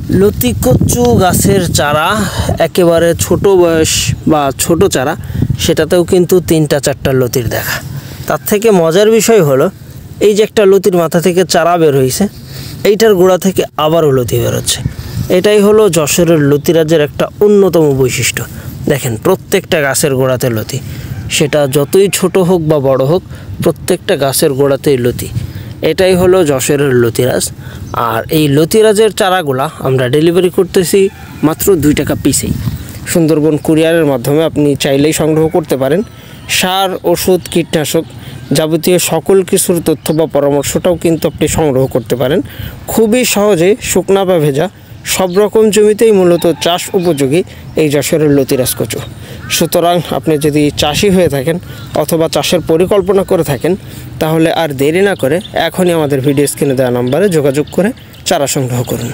লতি কচু গাছের চারা একেবারে ছোট বয়স বা ছোট চারা, সেটাতেও কিন্তু 3-4টা লতির দেখা। তার থেকে মজার বিষয় হলো এই যে একটা লতির মাথা থেকে চারা বের হয়েছে, এইটার গোড়া থেকে আবারও লতি বেরোচ্ছে। এটাই হলো যশোরের লতিরাজের একটা অন্যতম বৈশিষ্ট্য। দেখেন প্রত্যেকটা গাছের গোড়াতে লতি, সেটা যতই ছোট হোক বা বড় হোক, প্রত্যেকটা গাছের গোড়াতেই লতি। এটাই হলো যশোরের লতিরাজ। আর এই লতিরাজের চারাগুলা আমরা ডেলিভারি করতেছি মাত্র 2 টাকা পিসেই। সুন্দরবন কুরিয়ারের মাধ্যমে আপনি চাইলেই সংগ্রহ করতে পারেন। সার, ওষুধ, কীটনাশক যাবতীয় সকল কিছুর তথ্য বা পরামর্শটাও কিন্তু আপনি সংগ্রহ করতে পারেন খুবই সহজে। শুকনা বা ভেজা সব রকম জমিতেই মূলত চাষ উপযোগী এই যশোরের লতিরাজ কচু। সুতরাং আপনি যদি চাষি হয়ে থাকেন অথবা চাষের পরিকল্পনা করে থাকেন, তাহলে আর দেরি না করে এখনই আমাদের ভিডিও স্ক্রিনে দেওয়া নম্বরে যোগাযোগ করে চারা সংগ্রহ করুন।